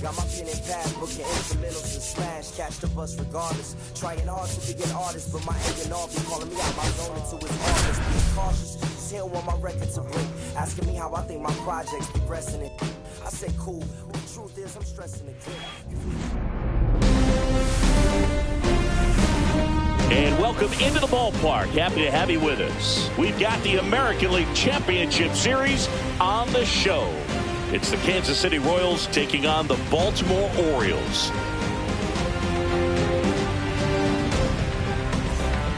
Got my pen and pad, booking instrumentals and smash. Catch the bus regardless. Trying hard to be an artist, but my A&R be calling me out my zone into his office. Be cautious, cause he don't want my record to break. Asking me how I think my project's progressing it. I say cool, but the truth is I'm stressing it. And welcome into the ballpark. Happy to have you with us. We've got the American League Championship Series on the show. It's the Kansas City Royals taking on the Baltimore Orioles.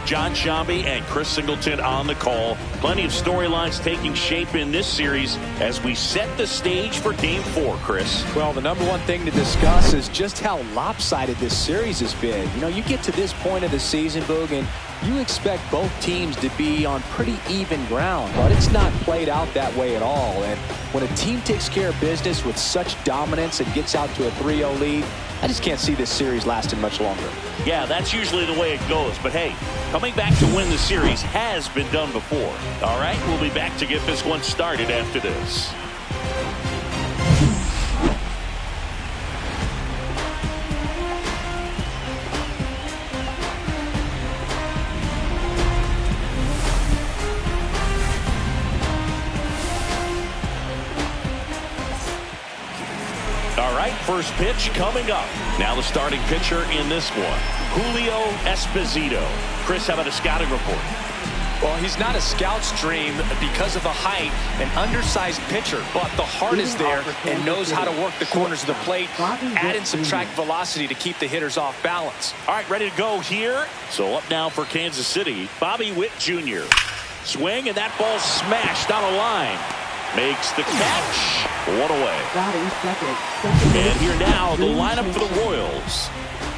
John Shambi and Chris Singleton on the call. Plenty of storylines taking shape in this series as we set the stage for Game 4, Chris. Well, the number one thing to discuss is just how lopsided this series has been. You know, you get to this point of the season, Boog, and you expect both teams to be on pretty even ground, but it's not played out that way at all. And when a team takes care of business with such dominance and gets out to a 3-0 lead, I just can't see this series lasting much longer. Yeah, that's usually the way it goes. But hey, coming back to win the series has been done before. All right, we'll be back to get this one started after this. First pitch coming up. Now the starting pitcher in this one, Julio Esposito. Chris, how about a scouting report? Well, he's not a scout's dream because of the height, an undersized pitcher, but the heart is there and knows how to work the corners of the plate, add and subtract velocity to keep the hitters off balance. All right, ready to go here. So up now for Kansas City, Bobby Witt Jr. Swing, and that ball smashed on a line. Makes the catch. One away. And here now, the lineup for the Royals.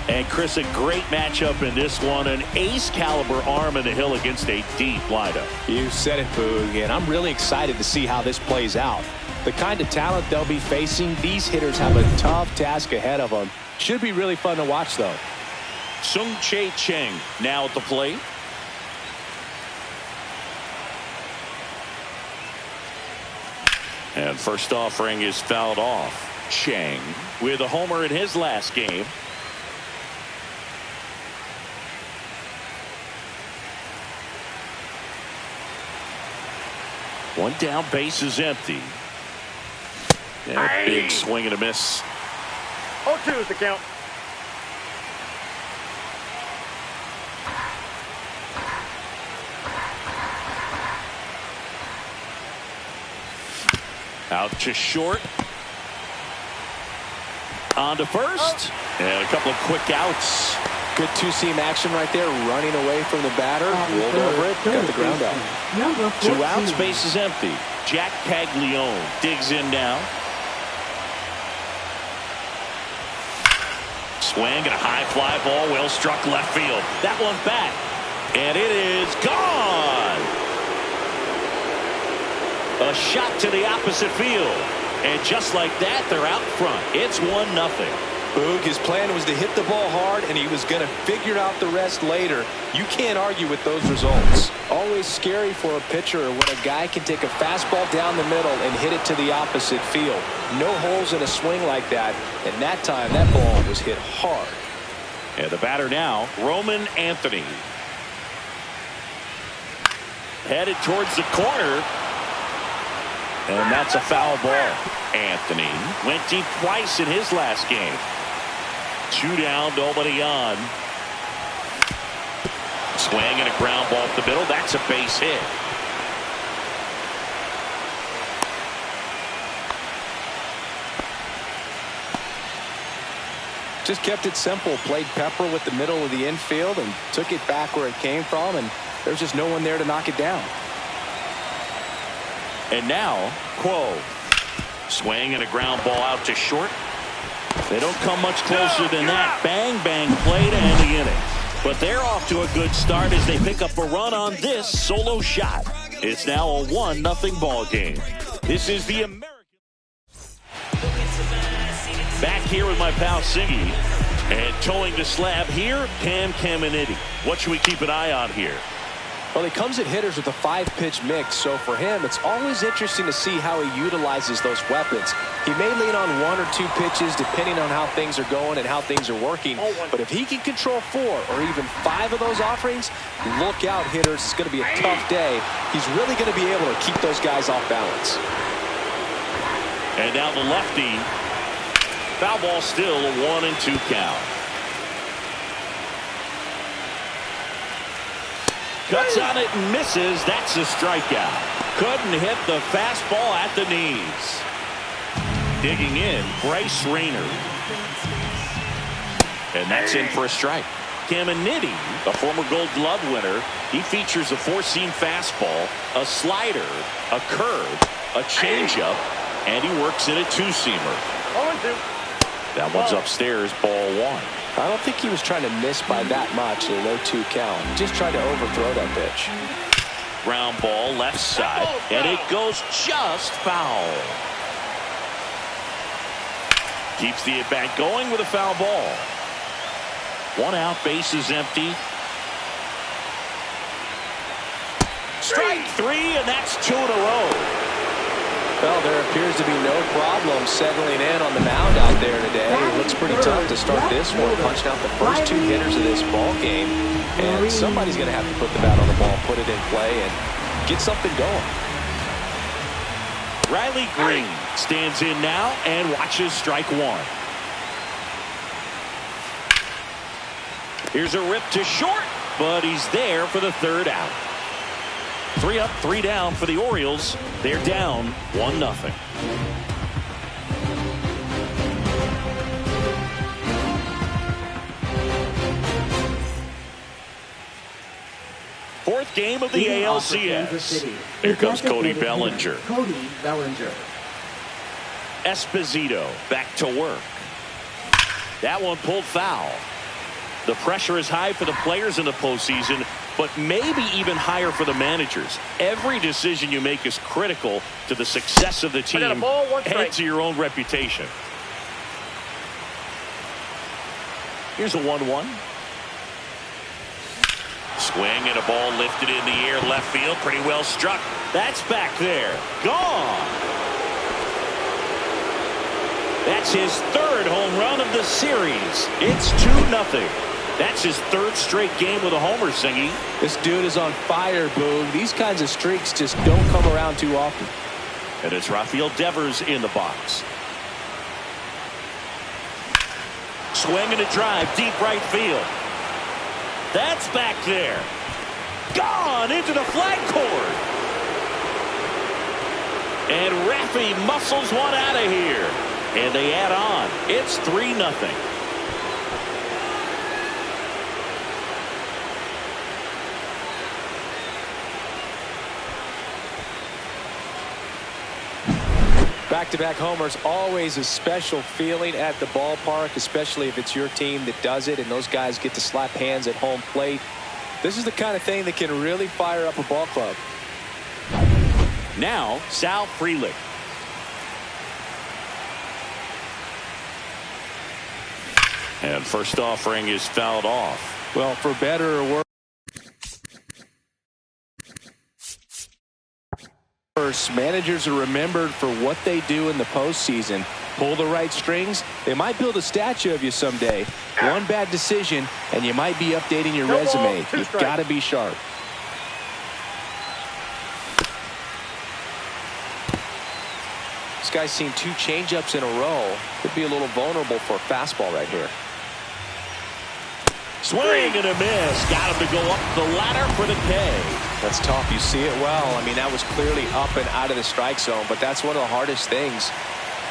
And Chris, a great matchup in this one. An ace-caliber arm in the hill against a deep lineup. You said it, Boog, and I'm really excited to see how this plays out. The kind of talent they'll be facing, these hitters have a tough task ahead of them. Should be really fun to watch, though. Sung-Chae Cheng now at the plate. And first offering is fouled off. Cheng with a homer in his last game. One down, base is empty. And a big swing and a miss. 0-2 is the count. Out to short. On to first. And a couple of quick outs. Good two-seam action right there, running away from the batter. Rolled over it, got the ground out. 2 outs, base is empty. Jack Caglione digs in now. Swing and a high fly ball, well struck left field. That one back. And it is gone. A shot to the opposite field. And just like that, they're out front. It's 1-0. Boog, his plan was to hit the ball hard, and he was going to figure out the rest later. You can't argue with those results. Always scary for a pitcher when a guy can take a fastball down the middle and hit it to the opposite field. No holes in a swing like that, and that time that ball was hit hard. And the batter now, Roman Anthony. Headed towards the corner. And that's a foul ball. Anthony went deep twice in his last game. 2 down, nobody on. Swing and a ground ball up the middle. That's a base hit. Just kept it simple. Played pepper with the middle of the infield and took it back where it came from, and there's just no one there to knock it down. And now, Quo. Swing and a ground ball out to short. They don't come much closer than that. Bang, bang play to end the inning. But they're off to a good start as they pick up a run on this solo shot. It's now a 1-0 ball game. This is the American. Back here with my pal Siggy. And towing the slab here, Cam Caminiti. What should we keep an eye on here? Well, he comes at hitters with a 5-pitch mix, so for him, it's always interesting to see how he utilizes those weapons. He may lean on 1 or 2 pitches depending on how things are going and how things are working, but if he can control 4 or even 5 of those offerings, look out, hitters. It's going to be a tough day. He's really going to be able to keep those guys off balance. And now the lefty. Foul ball still, a 1-2 count. Cuts on it and misses. That's a strikeout. Couldn't hit the fastball at the knees. Digging in, Bryce Rayner. And that's in for a strike. Caminiti, a former Gold Glove winner, he features a 4-seam fastball, a slider, a curve, a changeup, and he works in a 2-seamer. 0-2. That one's upstairs, ball 1. I don't think he was trying to miss by that much in a 0-2 count. He just tried to overthrow that pitch. Ground ball left side, and it goes just foul. Keeps the at-bat going with a foul ball. 1 out, base is empty. Strike 3, and that's 2 in a row. Well, there appears to be no problem settling in on the mound out there today. It looks pretty tough to start this one, punching out the first 2 hitters of this ball game. And somebody's going to have to put the bat on the ball, put it in play, and get something going. Riley Green stands in now and watches strike 1. Here's a rip to short, but he's there for the 3rd out. 3 up, 3 down for the Orioles. They're down 1-0. Fourth game of the ALCS. Here comes Cody Bellinger. Esposito back to work. That one pulled foul. The pressure is high for the players in the postseason, but maybe even higher for the managers. Every decision you make is critical to the success of the team and to your own reputation. Here's a 1-1. Swing and a ball lifted in the air left field. Pretty well struck. That's back there. Gone. That's his 3rd home run of the series. It's 2-0. That's his 3rd straight game with a homer, Singy. This dude is on fire, Boog. These kinds of streaks just don't come around too often. And it's Rafael Devers in the box. Swing and a drive, deep right field. That's back there. Gone into the flag cord. And Raffy muscles one out of here. And they add on. It's 3-0. Back-to-back homers, always a special feeling at the ballpark, especially if it's your team that does it and those guys get to slap hands at home plate. This is the kind of thing that can really fire up a ball club. Now, Sal Frelick. And first offering is fouled off. Well, for better or worse, managers are remembered for what they do in the postseason. Pull the right strings, they might build a statue of you someday. One bad decision, and you might be updating your resume. You've got to be sharp. This guy's seen 2 changeups in a row. Could be a little vulnerable for a fastball right here. Swing and a miss. Got him to go up the ladder for the K. That's tough. You see it well. I mean, that was clearly up and out of the strike zone, but that's one of the hardest things.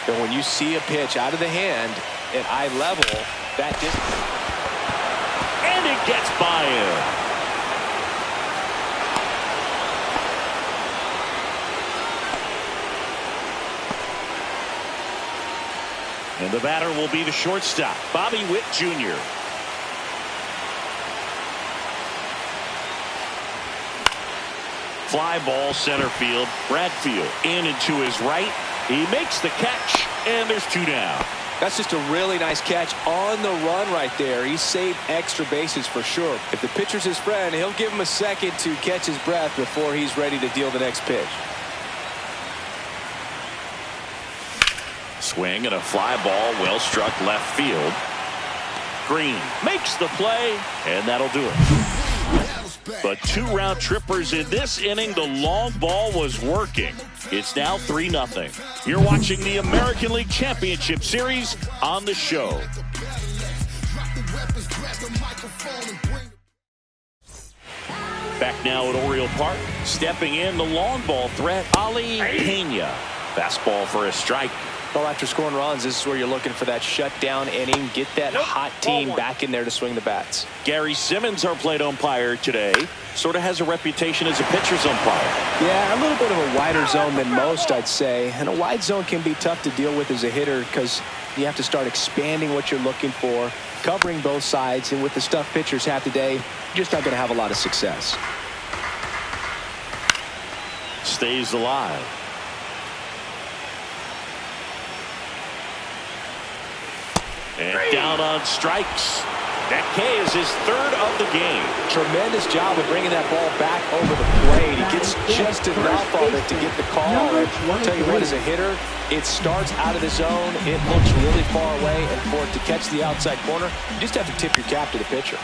And when you see a pitch out of the hand at eye level, that distance. And it gets by him. And the batter will be the shortstop, Bobby Witt Jr. Fly ball center field. Bradfield in and to his right. He makes the catch, and there's 2 down. That's just a really nice catch on the run right there. He saved extra bases for sure. If the pitcher's his friend, he'll give him a second to catch his breath before he's ready to deal the next pitch. Swing and a fly ball, well struck left field. Green makes the play, and that'll do it. But 2 round trippers in this inning. The long ball was working. It's now 3-0. You're watching the American League Championship Series on the show. Back now at Oriole Park. Stepping in, the long ball threat, Ali Pena. Fastball for a strike. Well, after scoring runs, this is where you're looking for that shutdown inning. Get that hot team back in there to swing the bats. Gary Simmons, our plate umpire today, sort of has a reputation as a pitcher's umpire. Yeah, a little bit of a wider zone than most, I'd say. And a wide zone can be tough to deal with as a hitter because you have to start expanding what you're looking for, covering both sides. And with the stuff pitchers have today, you're just not going to have a lot of success. Stays alive. And down on strikes. That K is his 3rd of the game. Tremendous job of bringing that ball back over the plate. He gets just enough of it to get the call. And I'll tell you what, as a hitter, it starts out of the zone. It looks really far away. And for it to catch the outside corner, you just have to tip your cap to the pitcher.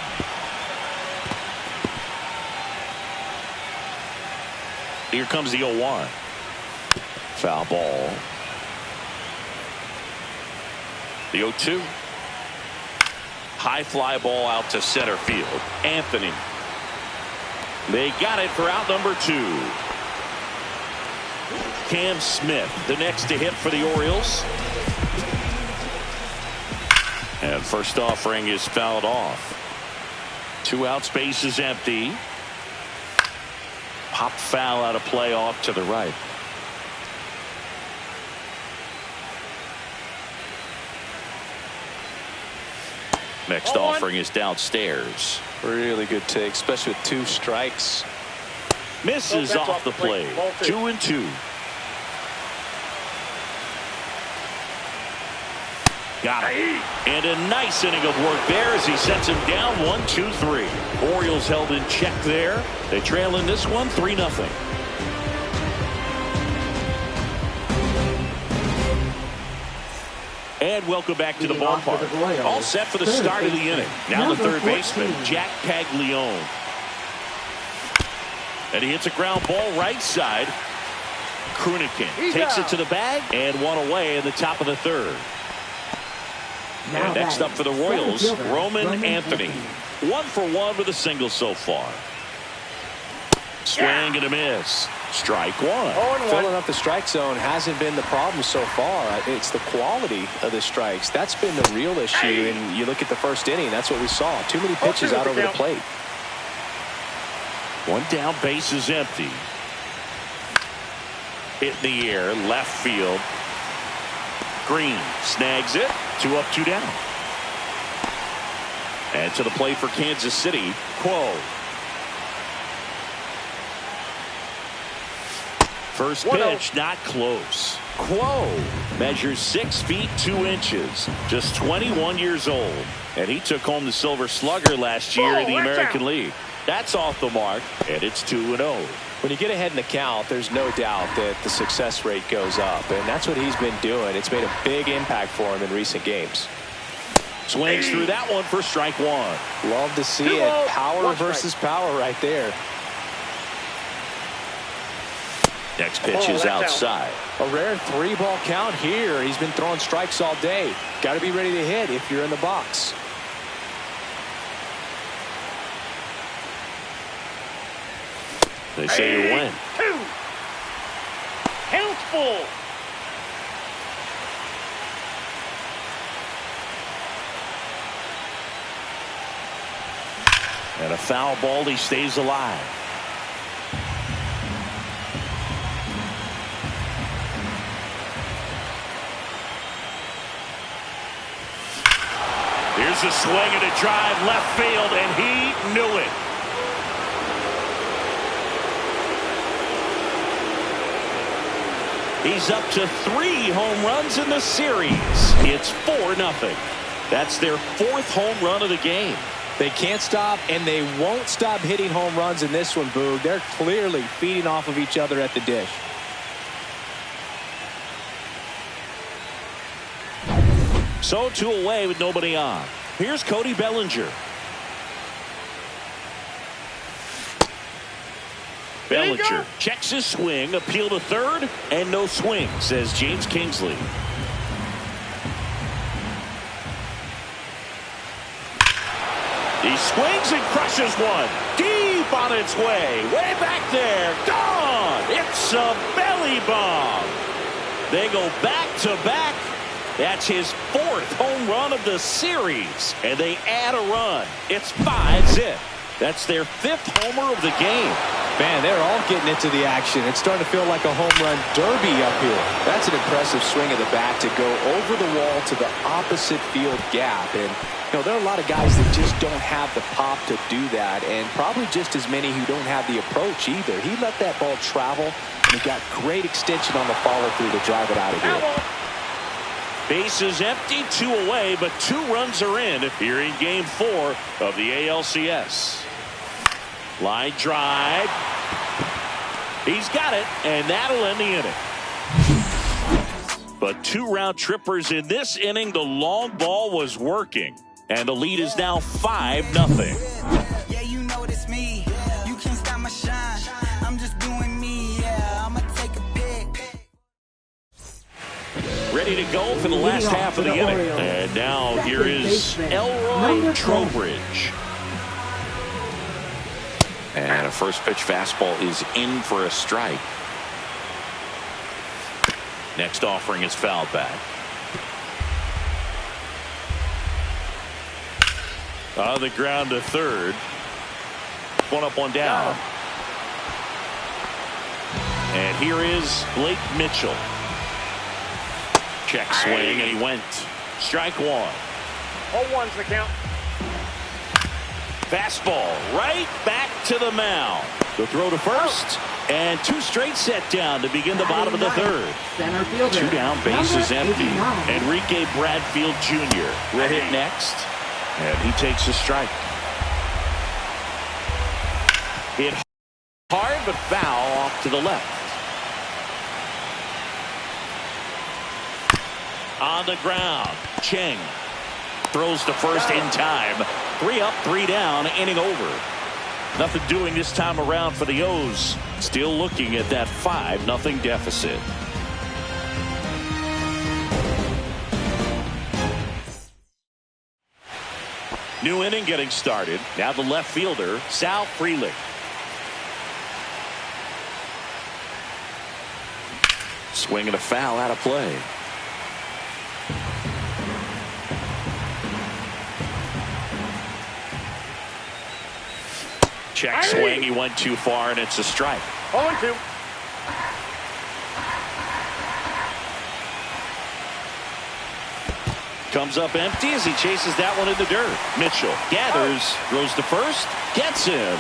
Here comes the 0-1. Foul ball. The 0-2. High fly ball out to center field. Anthony. They got it for out number 2. Cam Smith, the next to hit for the Orioles. And first offering is fouled off. 2 outs, base is empty. Pop foul out of play off to the right. Next offering is downstairs. Really good take, especially with 2 strikes. Misses off the plate. 2-2. Got it. And a nice inning of work there as he sets him down 1-2-3. Orioles held in check there. They trail in this one 3-0. And welcome back to the ballpark. All set for the start of the inning. Now the third baseman, Jack Paglione. And he hits a ground ball right side. Krunikin takes it to the bag and 1 away in the top of the 3rd. And next up for the Royals, Roman Anthony. 1 for 1 with a single so far. Swing and a miss. Strike 1. Filling up the strike zone hasn't been the problem so far. It's the quality of the strikes. That's been the real issue. And you look at the first inning, that's what we saw. Too many pitches out over the plate. 1 down, base is empty. Hit in the air, left field. Green snags it. 2 up, 2 down. And to the plate for Kansas City, Quo. First pitch, not close. Quo measures 6 feet 2 inches, just 21 years old. And he took home the Silver Slugger last year in the American League. That's off the mark, and it's 2-0. When you get ahead in the count, there's no doubt that the success rate goes up. And that's what he's been doing. It's made a big impact for him in recent games. Swings through that one for strike 1. Love to see it. Power versus power right there. Next pitch is outside. A rare 3-ball count here. He's been throwing strikes all day. Got to be ready to hit if you're in the box. They say you win. 2. Count full. And a foul ball, he stays alive. Here's a swing and a drive left field, and he knew it. He's up to 3 home runs in the series. It's 4-0. That's their 4th home run of the game. They can't stop, and they won't stop hitting home runs in this one, Boog. They're clearly feeding off of each other at the dish. So 2 away with nobody on. Here's Cody Bellinger. Bellinger checks his swing, appeal to third, and no swing, says James Kingsley. He swings and crushes one. Deep on its way. Way back there. Gone. It's a belly bomb. They go back to back. That's his 4th home run of the series. And they add a run. It's 5-zip. That's their 5th homer of the game. Man, they're all getting into the action. It's starting to feel like a home run derby up here. That's an impressive swing of the bat to go over the wall to the opposite field gap. And, you know, there are a lot of guys that just don't have the pop to do that, and probably just as many who don't have the approach either. He let that ball travel, and he got great extension on the follow-through to drive it out of here. Bases empty, 2 away, but 2 runs are in here in Game 4 of the ALCS. Line drive. He's got it, and that'll end the inning. But 2 round trippers in this inning. The long ball was working, and the lead is now 5-0. Yeah, you know it's me. You can't stop my shine. I'm just doing me. Yeah, I'ma take a pic. Ready to go for the last half of the inning. And now here is Elroy Trowbridge. And a first pitch fastball is in for a strike. Next offering is fouled back. On the ground to third. 1 up, 1 down. And here is Blake Mitchell. Check swing, and he went. Strike 1. 0-1's the count. Fastball right back to the mound. The throw to first, and 2 straight set down to begin the bottom of the 3rd. 2 down, bases empty. Enrique Bradfield Jr. will hit next, and he takes a strike. Hit hard, but foul off to the left. On the ground, Cheng throws to first in time. 3 up, 3 down, inning over. Nothing doing this time around for the O's. Still looking at that 5-0 deficit. New inning getting started. Now the left fielder, Sal Frelick. Swing and a foul out of play. Check swing. He went too far, and it's a strike. 0-2. Comes up empty as he chases that one in the dirt. Mitchell gathers, throws to first, gets him.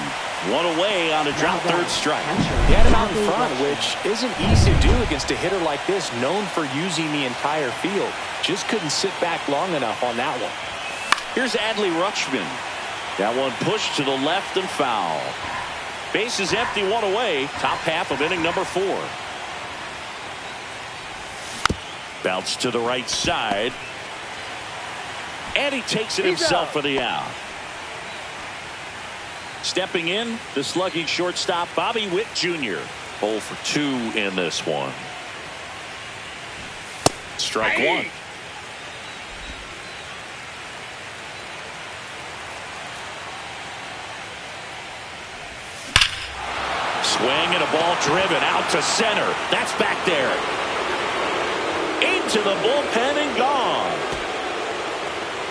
1 away on a drop third strike. He had him out in front, which isn't easy to do against a hitter like this, known for using the entire field. Just couldn't sit back long enough on that one. Here's Adley Rutschman. That one pushed to the left and foul. Bases empty, 1 away. Top half of inning number 4. Bounce to the right side. And he takes it himself for the out. Stepping in, the slugging shortstop, Bobby Witt Jr. 0 for 2 in this one. Strike 1. Swing and a ball driven out to center. That's back there. Into the bullpen and gone.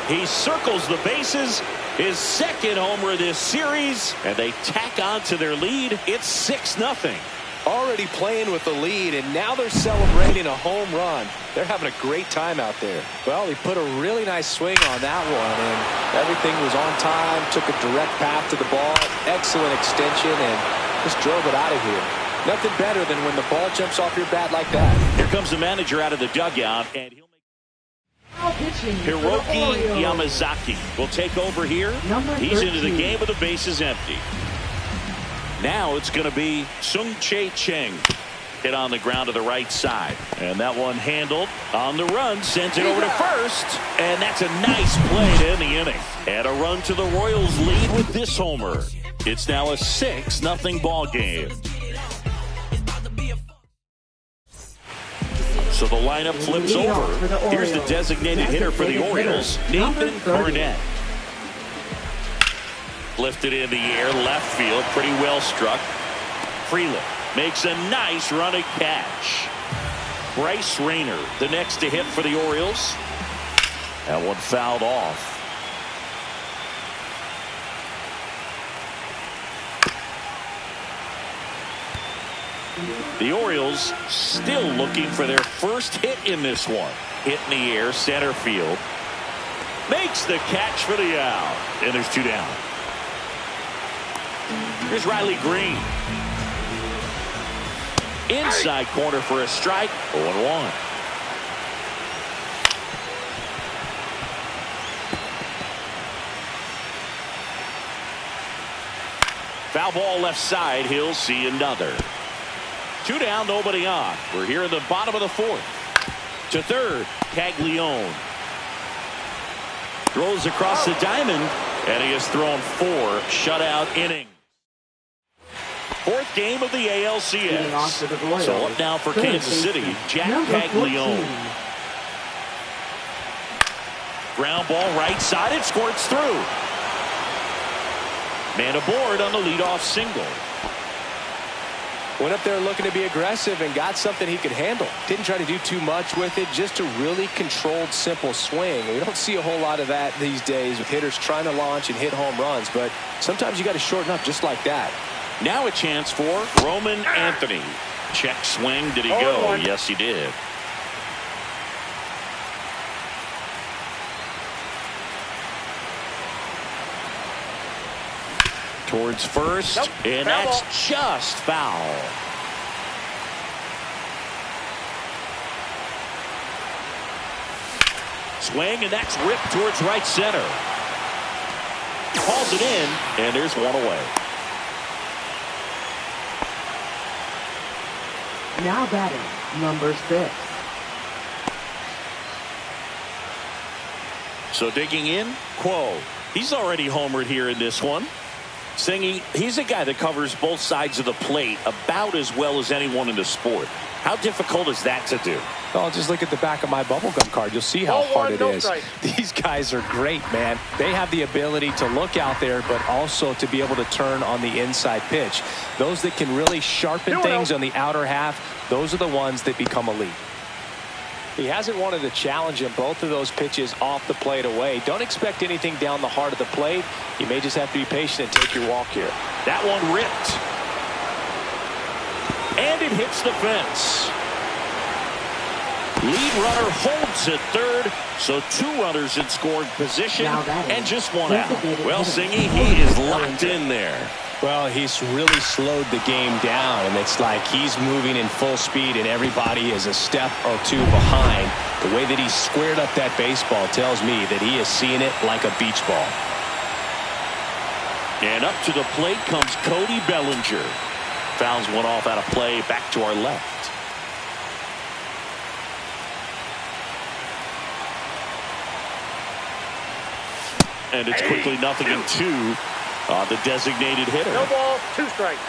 He circles the bases. His 2nd homer of this series, and they tack on to their lead. It's 6-0. Already playing with the lead, and now they're celebrating a home run. They're having a great time out there. Well, he put a really nice swing on that one, and everything was on time, took a direct path to the ball, excellent extension, and just drove it out of here. Nothing better than when the ball jumps off your bat like that. Here comes the manager out of the dugout, and he'll make Hiroki Yamazaki will take over here. He's into the game with the bases empty. Now it's going to be Sung-Chae Cheng. Hit on the ground to the right side. And that one handled on the run. Sends it over to first. And that's a nice play to end the inning. And a run to the Royals lead with this homer. It's now a 6-0 ball game. So the lineup flips over. Here's the designated hitter for the Orioles, Nathan Burnett. Lifted in the air, left field, pretty well struck. Freeland makes a nice running catch. Bryce Rayner, the next to hit for the Orioles. That one fouled off. The Orioles still looking for their first hit in this one. Hit in the air, center field. Makes the catch for the out. And there's 2 down. Here's Riley Green. Inside corner for a strike. 0-1. Foul ball left side. He'll see another. 2 down, nobody on. We're here in the bottom of the 4th. To third, Caglione. Throws across the diamond, and he has thrown 4 shutout innings. 4th game of the ALCS. So up now for Kansas City, Jack Caglione. Ground ball right side, it squirts through. Man aboard on the leadoff single. Went up there looking to be aggressive and got something he could handle. Didn't try to do too much with it, just a really controlled, simple swing. We don't see a whole lot of that these days with hitters trying to launch and hit home runs, but sometimes you got to shorten up just like that. Now a chance for Roman Anthony. Check swing. Did he go? Yes, he did. Towards first, and that's just foul. Swing, and that's ripped towards right center. Calls it in, and there's 1 away. Now batting, number 6. So digging in, Quo. He's already homered here in this one. Singy, he's a guy that covers both sides of the plate about as well as anyone in the sport. How difficult is that to do? Oh, just look at the back of my bubblegum card. You'll see how hard it is. These guys are great, man. They have the ability to look out there, but also to be able to turn on the inside pitch. Those that can really sharpen things on the outer half, those are the ones that become elite. He hasn't wanted to challenge him. Both of those pitches off the plate away. Don't expect anything down the heart of the plate. You may just have to be patient and take your walk here. That one ripped. And it hits the fence. Lead runner holds at third, so 2 runners in scoring position and just 1 out. Well, Singy, he is locked in there. Well, he's really slowed the game down, and it's like he's moving in full speed, and everybody is a step or 2 behind. The way that he squared up that baseball tells me that he is seeing it like a beach ball. And up to the plate comes Cody Bellinger. Fouls one off out of play, back to our left. And it's quickly 0-2 on the designated hitter. No ball, 2 strikes.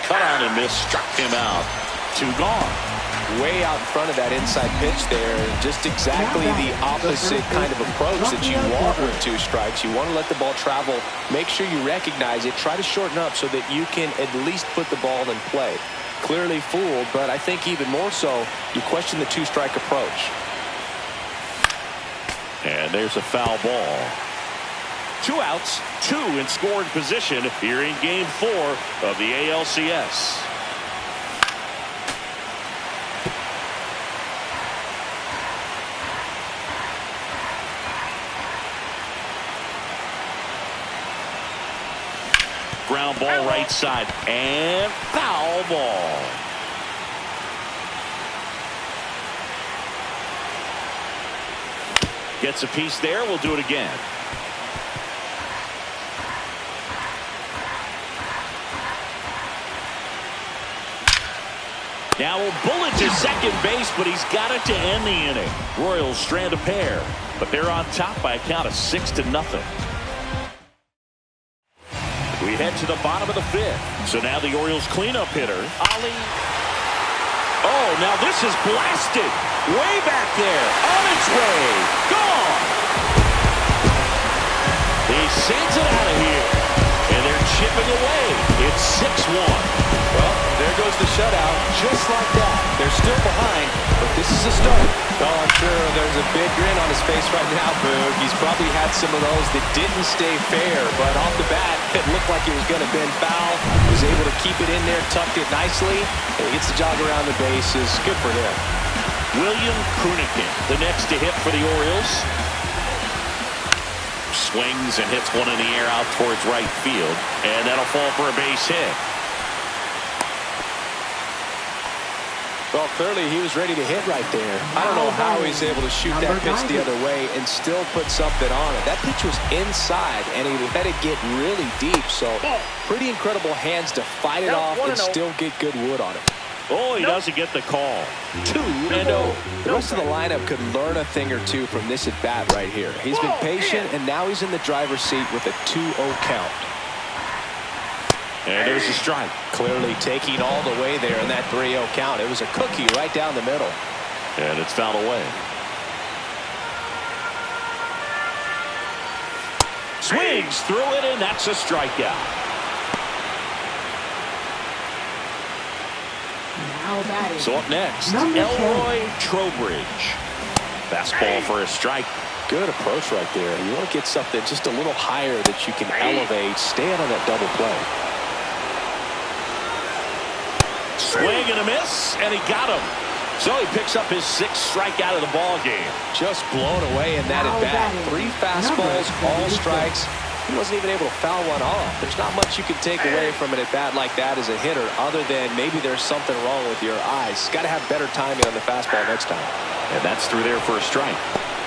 Cut on and miss, struck him out. 2 gone. Way out in front of that inside pitch there. Just exactly the opposite kind of approach that you want with 2 strikes. You want to let the ball travel. Make sure you recognize it. Try to shorten up so that you can at least put the ball in play. Clearly fooled, but I think even more so, you question the 2-strike approach. And there's a foul ball. 2 outs, 2 in scoring position here in Game 4 of the ALCS. ground ball right side. And foul ball. Gets a piece there. We'll do it again. Now a bullet to second base, but he's got it to end the inning. Royals strand a pair, but they're on top by a count of 6-0. We head to the bottom of the fifth. So now the Orioles cleanup hitter, Ali. Oh, now this is blasted. Way back there. On its way. Gone. He sends it out of here. And they're chipping away. It's 6-1. Well, there goes the shutout. Just like that. They're still behind, but this is a start. Oh, I'm sure there's a big grin on his face right now, Boog. He's probably had some of those that didn't stay fair, but off the bat, it looked like it was going to bend foul. Was able to keep it in there, tucked it nicely, and he gets the jog around the bases. Good for him. William Krunikin, the next to hit for the Orioles. Swings and hits one in the air out towards right field, and that'll fall for a base hit. Well, clearly he was ready to hit right there. I don't know how he's able to shoot that pitch the other way and still put something on it. That pitch was inside, and he let it get really deep. So pretty incredible hands to fight it off and still get good wood on it. Oh, he doesn't get the call. 2-0. The rest of the lineup could learn a thing or two from this at-bat right here. He's been patient, and now he's in the driver's seat with a 2-0 count. And there's a strike. Clearly taking all the way there in that 3-0 count. It was a cookie right down the middle. And it's fouled away. Swings through it, and that's a strikeout. So up next, Elroy Trowbridge. Fastball for a strike. Good approach right there. You want to get something just a little higher that you can elevate. Stay out of that double play. Swing and a miss, and he got him. So he picks up his 6th strikeout of the ball game. Just blown away in that at-bat. 3 fastballs, all strikes. He wasn't even able to foul one off. There's not much you can take away from an at-bat like that as a hitter other than maybe there's something wrong with your eyes. Got to have better timing on the fastball next time. And that's through there for a strike.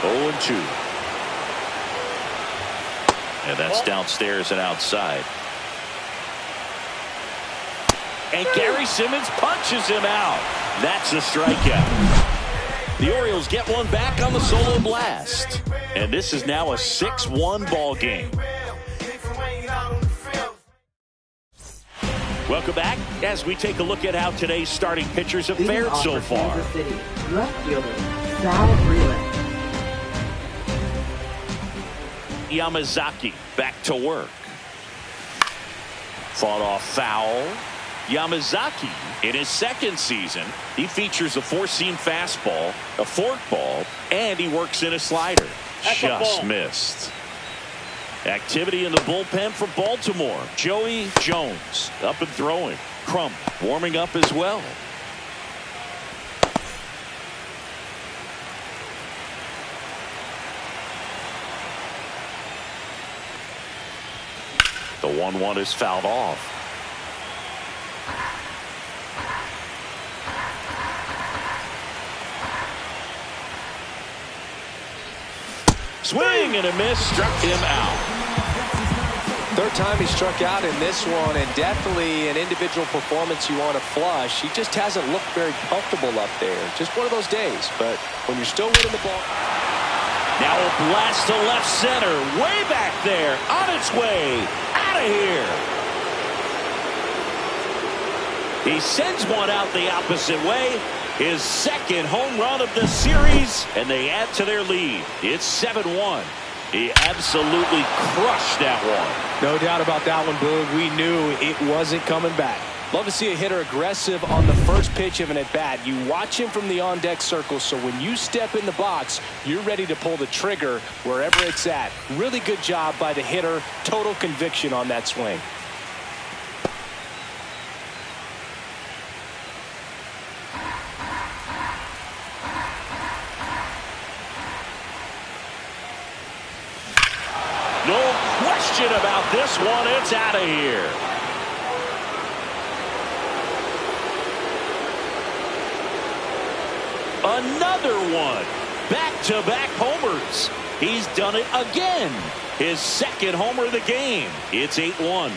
0-2. And that's downstairs and outside. And Gary Simmons punches him out. That's a strikeout. The Orioles get one back on the solo blast. And this is now a 6-1 ball game. Welcome back as we take a look at how today's starting pitchers have fared so far. Left fielder, Sal Freeland. Yamazaki back to work. Fought off foul. Yamazaki, in his 2nd season, he features a 4-seam fastball, a forkball, and he works in a slider. Just missed. Activity in the bullpen for Baltimore. Joey Jones up and throwing. Crump warming up as well. The 1-1 is fouled off. Swing and a miss, struck him out. 3rd time he struck out in this one, and definitely an individual performance you want to flush. He just hasn't looked very comfortable up there. Just one of those days, but when you're still winning the ball. Now a blast to left center, way back there, on its way, out of here. He sends one out the opposite way. His 2nd home run of the series, and they add to their lead. It's 7-1. He absolutely crushed that one. No doubt about that one, Boog. We knew it wasn't coming back. Love to see a hitter aggressive on the first pitch of an at-bat. You watch him from the on-deck circle, so when you step in the box, you're ready to pull the trigger wherever it's at. Really good job by the hitter. Total conviction on that swing. No question about this one. It's out of here. Another one. Back-to-back homers. He's done it again. His second homer of the game. It's 8-1.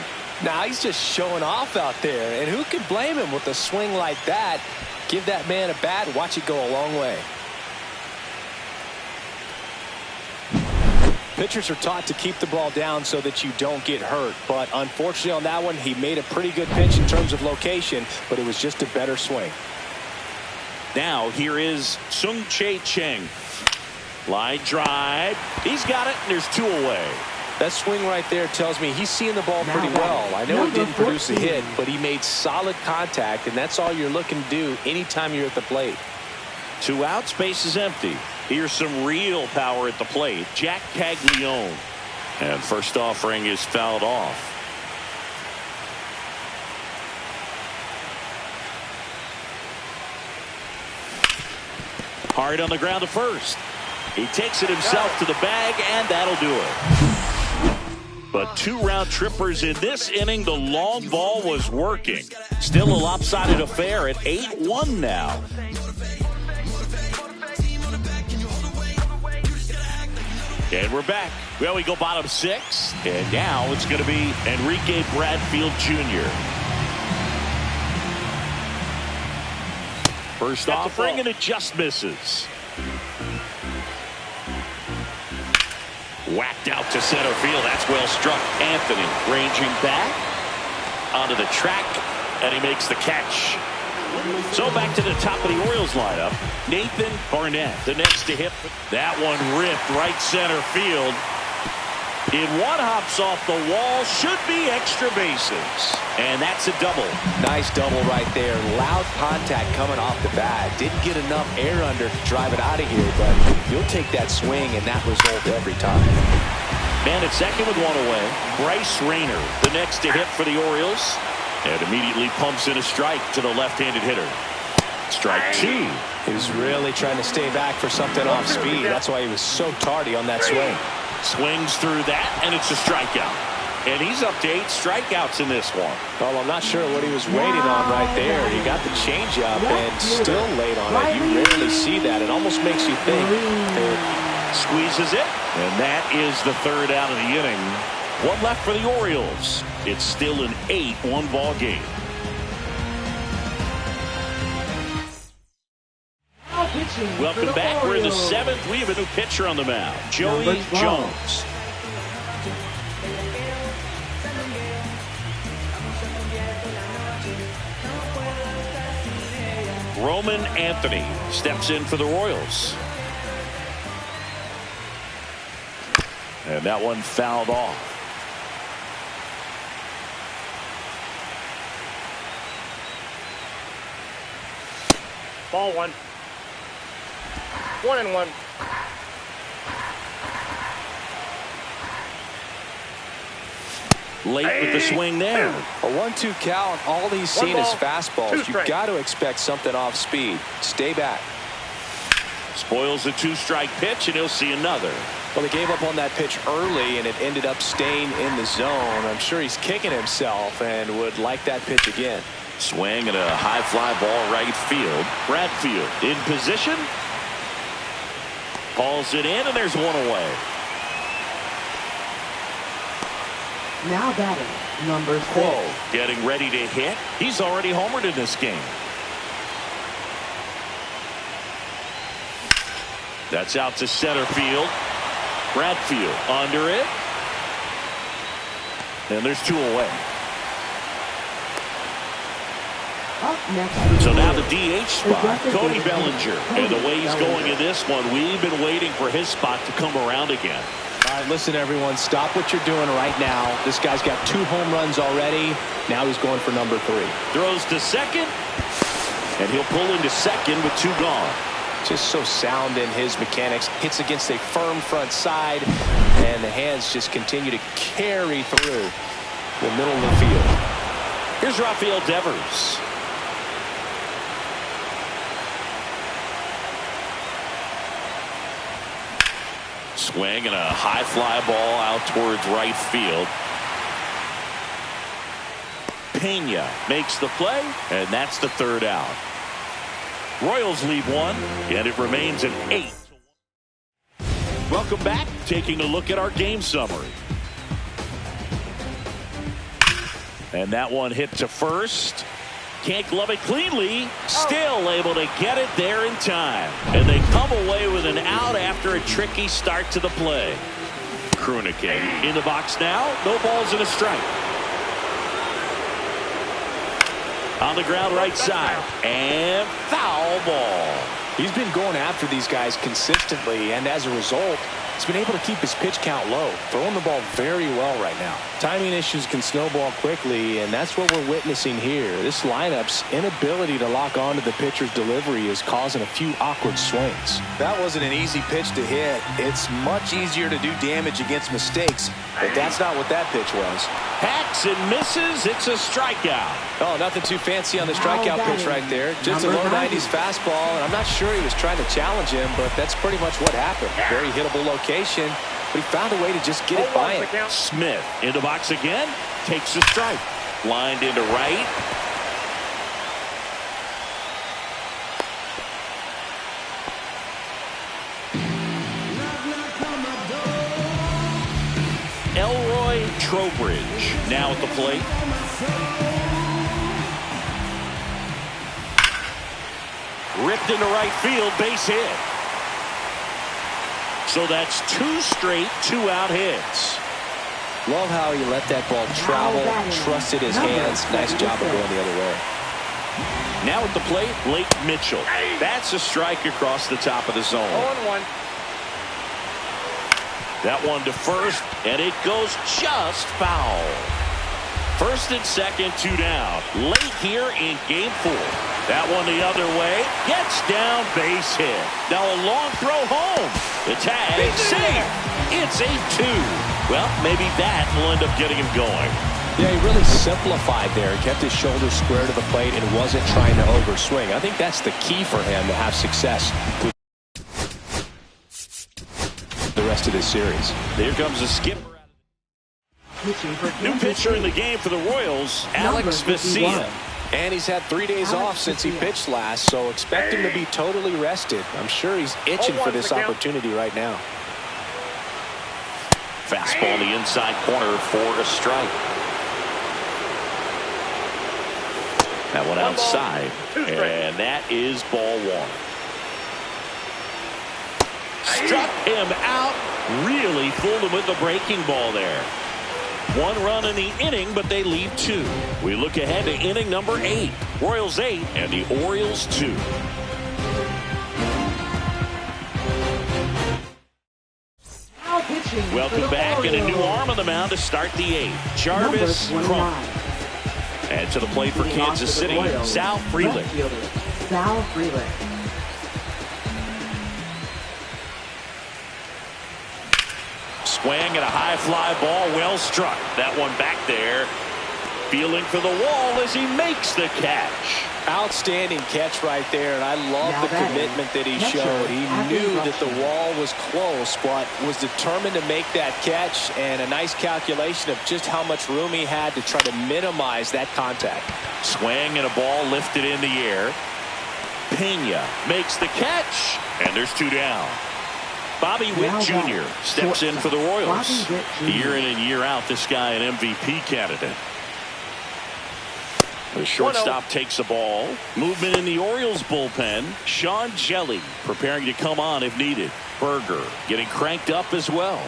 Now he's just showing off out there, and who can blame him with a swing like that? Give that man a bat, watch it go a long way. Pitchers are taught to keep the ball down so that you don't get hurt, but unfortunately on that one, he made a pretty good pitch in terms of location, but it was just a better swing. Now here is Sung-Chae Cheng. Line drive. He's got it, and there's 2 away. That swing right there tells me he's seeing the ball pretty well. I know he didn't produce a hit, but he made solid contact, and that's all you're looking to do anytime you're at the plate. 2 outs, base is empty. Here's some real power at the plate. Jack Caglione. And first offering is fouled off. Hard on the ground to first. He takes it himself to the bag, and that'll do it. But 2 round trippers in this inning. The long ball was working. Still a lopsided affair at 8-1 now. And we're back. Well, we go bottom 6. And now it's going to be Enrique Bradfield Jr. First offering, and it just misses. Whacked out to center field. That's well struck. Anthony ranging back onto the track, and he makes the catch. So back to the top of the Orioles lineup. Nathan Barnett, the next to hit. That one ripped right center field. It one hops off the wall. Should be extra bases. And that's a double. Nice double right there. Loud contact coming off the bat. Didn't get enough air under to drive it out of here, but you'll take that swing and that result every time. Man at second with 1 away. Bryce Rayner, the next to hit for the Orioles. And immediately pumps in a strike to the left-handed hitter. Strike 2. He was really trying to stay back for something off speed. That's why he was so tardy on that swing. Swings through that, and it's a strikeout. And he's up to 8 strikeouts in this one. Well, I'm not sure what he was waiting on right there. He got the changeup and still late on it. You rarely see that. It almost makes you think. Squeezes it, and that is the 3rd out of the inning. 1 left for the Orioles. It's still an 8-1 ball game. Welcome back. We're in the 7th. We have a new pitcher on the mound, Joey Jones. Roman Anthony steps in for the Royals. And that one fouled off. Ball 1. 1-1. Late with the swing there. A 1-2 count. All he's seen is fastballs. You've got to expect something off speed. Stay back. Spoils the 2-strike pitch, and he'll see another. Well, he gave up on that pitch early, and it ended up staying in the zone. I'm sure he's kicking himself and would like that pitch again. Swing and a high fly ball right field. Bradfield in position. Hauls it in, and there's 1 away. Now batting, number 6. Getting ready to hit. He's already homered in this game. That's out to center field. Bradfield under it. And there's 2 away. Up next. So now the DH spot, Cody Bellinger. And the way he's going in this one, we've been waiting for his spot to come around again. All right, listen, everyone, stop what you're doing right now. This guy's got 2 home runs already. Now he's going for number 3. Throws to second, and he'll pull into second with 2 gone. Just so sound in his mechanics. Hits against a firm front side, and the hands just continue to carry through the middle of the field. Here's Rafael Devers. Swing and a high fly ball out towards right field. Pena makes the play, and that's the 3rd out. Royals lead 1, and it remains an 8. Welcome back. Taking a look at our game summary. And that one hit to first. Can't glove it cleanly. Still able to get it there in time. And they come away with an out after a tricky start to the play. Kroenke in the box now. No balls and a strike. On the ground right side. And foul ball. He's been going after these guys consistently, and as a result, he's been able to keep his pitch count low, throwing the ball very well right now. Timing issues can snowball quickly, and that's what we're witnessing here. This lineup's inability to lock onto the pitcher's delivery is causing a few awkward swings. That wasn't an easy pitch to hit. It's much easier to do damage against mistakes, but that's not what that pitch was. Hacks and misses. It's a strikeout. Oh, nothing too fancy on the strikeout pitch right there. Just a low 90s fastball, and I'm not sure he was trying to challenge him, but that's pretty much what happened. Very hittable location, but he found a way to just get it by him. Smith in the box again. Takes a strike. Lined into right. Elroy Trowbridge now at the plate. Ripped into right field, base hit. So that's 2 straight 2-out hits. Love how he let that ball travel, trusted his hands. Nice job of going the other way. Now at the plate, Blake Mitchell. That's a strike across the top of the zone. 0-1. That one to first, and it goes just foul. First and second, 2 down. Late here in game 4. That one the other way. Gets down, base hit. Now a long throw home. The tag, safe. It's a 2. Well, maybe that will end up getting him going. Yeah, he really simplified there. Kept his shoulders square to the plate and wasn't trying to overswing. I think that's the key for him to have success with the rest of this series. Here comes a skipper. New pitcher in the game for the Royals, Alcs G4. And he's had 3 days off since he pitched last, so expect him to be totally rested. I'm sure he's itching for this opportunity right now. Fastball in the inside corner for a strike. That one outside, and that is ball 1. Struck him out. Really fooled him with the breaking ball there. 1 run in the inning, but they lead 2. We look ahead to inning number 8. Royals 8 and the Orioles 2. Welcome back, and a new arm on the mound to start the 8th. Jarvis Crump. And to the plate for Kansas City, Sal Frelick. Sal Frelick. Swing at a high fly ball, well struck. That one back there. Feeling for the wall as he makes the catch. Outstanding catch right there, and I love the commitment that he showed. He knew that the wall was close, but was determined to make that catch, and a nice calculation of just how much room he had to try to minimize that contact. Swing and a ball lifted in the air. Pena makes the catch, and there's 2 down. Bobby Witt Jr. steps in for the Royals. Year in and year out, this guy an MVP candidate. The shortstop takes the ball. Movement in the Orioles bullpen. Sean Jelly preparing to come on if needed. Berger getting cranked up as well.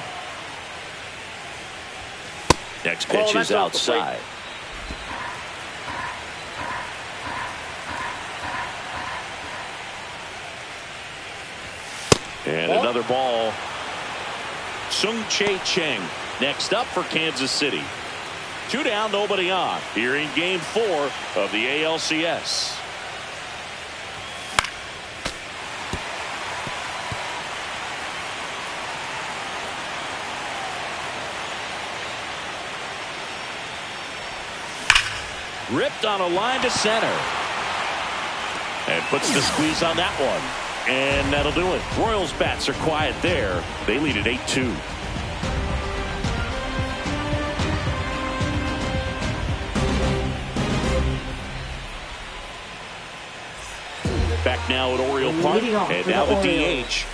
Next pitch is outside. And another ball. Sung-Chae Cheng next up for Kansas City. 2 down, nobody on. Here in game 4 of the ALCS. Ripped on a line to center. And puts the squeeze on that one. And that'll do it. Royals bats are quiet there. They lead at 8-2. Back now at Oriole Park. And now the DH.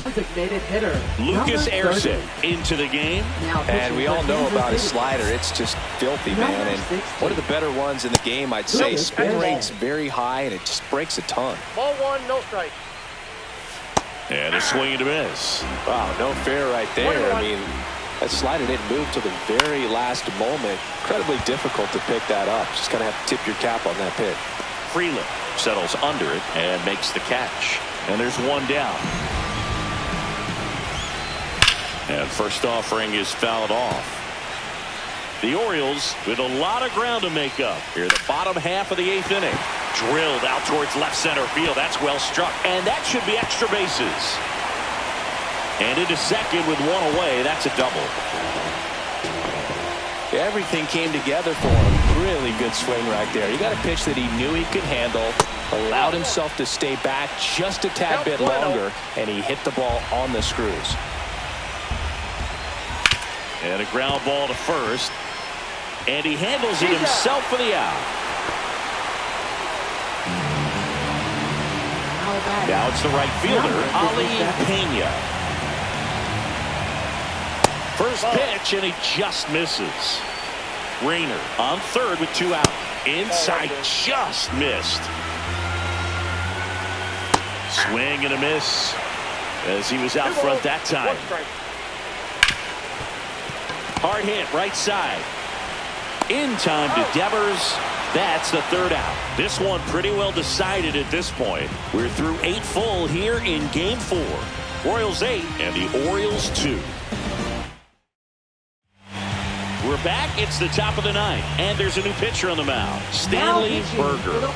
Designated hitter Lucas Erceg into the game. And we all know about his slider. It's just filthy, man. And one of the better ones in the game, I'd say. Spin rate's very high, and it just breaks a ton. Ball one, no strike. And a swing and a miss. Wow, no fair right there. I mean, that slider didn't move till the very last moment. Incredibly difficult to pick that up. Just kind of have to tip your cap on that pitch. Freeland settles under it and makes the catch. And there's one down. And first offering is fouled off. The Orioles with a lot of ground to make up here. The bottom half of the 8th inning. Drilled out towards left center field. That's well struck. And that should be extra bases. And into second with one away. That's a double. Everything came together for him. Really good swing right there. He got a pitch that he knew he could handle. Allowed himself to stay back just a tad bit longer. And he hit the ball on the screws. And a ground ball to first. And he handles it himself for the out. Now it's the right fielder, Ali Pena. First pitch, and he just misses. Rayner on third with 2 out. Inside, just missed. Swing and a miss as he was out front that time. Hard hit, right side. In time to Devers. That's the 3rd out. This one pretty well decided at this point. We're through 8 full here in Game 4. Royals 8 and the Orioles 2. We're back. It's the top of the 9th. And there's a new pitcher on the mound. Stanley Berger.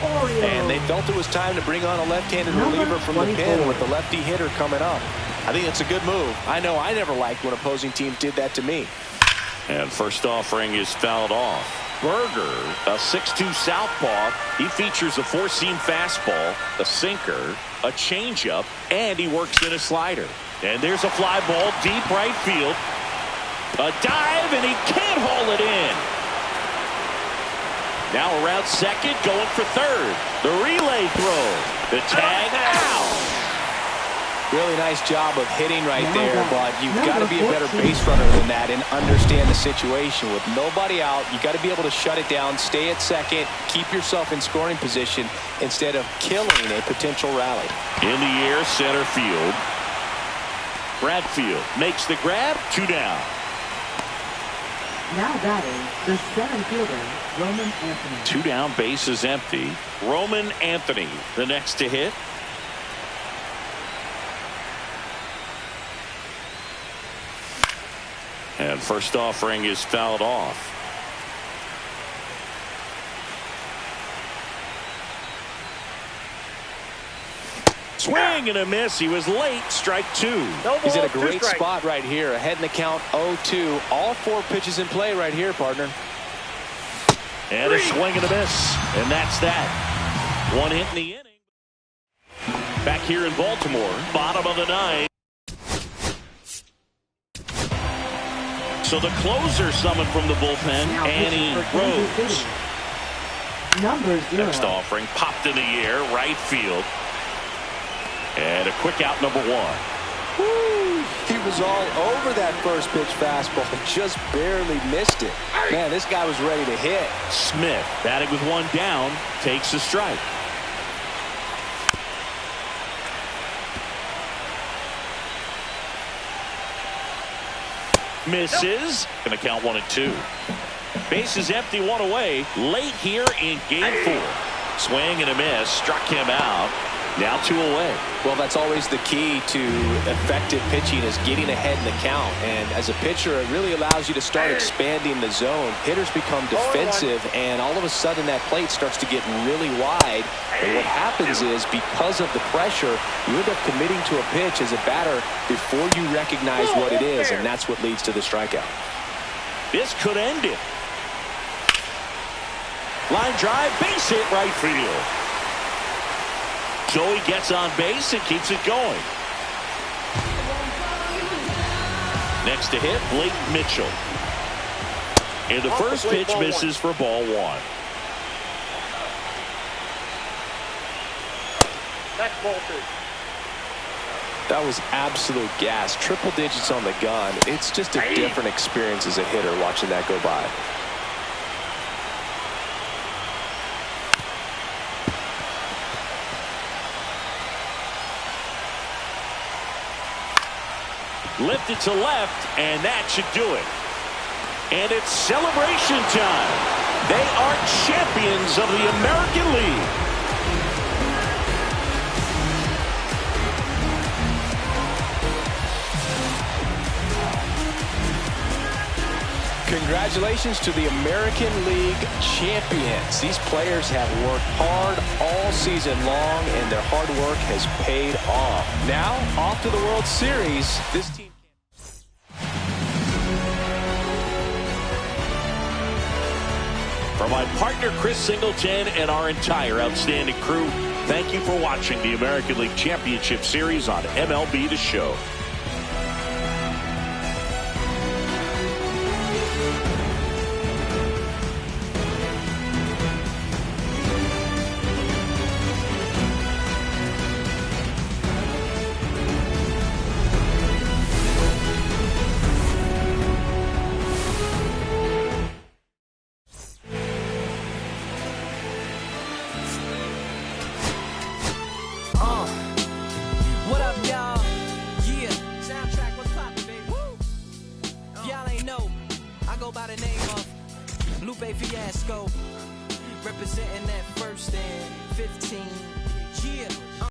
And they felt it was time to bring on a left-handed reliever from the pen with the lefty hitter coming up. I think it's a good move. I know I never liked when opposing teams did that to me. And first offering is fouled off. Berger, a 6'2 southpaw. He features a 4-seam fastball, a sinker, a changeup, and he works in a slider. And there's a fly ball deep right field. A dive, and he can't haul it in. Now around second, going for third. The relay throw. The tag out. Really nice job of hitting right there, but you've got to be a better base runner than that and understand the situation. With nobody out, you got to be able to shut it down, stay at second, keep yourself in scoring position instead of killing a potential rally. In the air, center field. Bradfield makes the grab, 2 down. Now batting, the 7th fielder, Roman Anthony. 2 down, base is empty. Roman Anthony, the next to hit. And first offering is fouled off. Swing and a miss. He was late. Strike 2. He's in a great spot right here. Ahead in the count 0-2. All 4 pitches in play right here, partner. And a swing and a miss. And that's that. 1 hit in the inning. Back here in Baltimore. Bottom of the 9th. So the closer summoned from the bullpen, Annie Rose. Number 0. Next offering popped in the air, right field. And a quick out, number 1. Woo! He was all over that first pitch fastball and just barely missed it. Man, this guy was ready to hit. Smith, batting with 1 down, takes a strike. Misses. Going to count 1 and 2. Base is empty, 1 away. Late here in Game 4. Swing and a miss. Struck him out. Now 2 away. Well, that's always the key to effective pitching, is getting ahead in the count. And as a pitcher, it really allows you to start expanding the zone. Hitters become defensive, and all of a sudden that plate starts to get really wide. And what happens is, because of the pressure, you end up committing to a pitch as a batter before you recognize what it is, and that's what leads to the strikeout. This could end it. Line drive, base hit, right field. Joey gets on base and keeps it going. Next to hit, Blake Mitchell. And the first pitch misses for ball 1. Next ball 2. That was absolute gas. Triple digits on the gun. It's just a different experience as a hitter watching that go by. Lifted to left, and that should do it. And it's celebration time. They are champions of the American League. Congratulations to the American League champions. These players have worked hard all season long, and their hard work has paid off. Now, off to the World Series. This team. For my partner, Chris Singleton, and our entire outstanding crew, thank you for watching the American League Championship Series on MLB The Show. What up, y'all? Yeah. Soundtrack, what's poppin', baby? Y'all ain't know. I go by the name of Lupe Fiasco. Representing that first and 15. Yeah.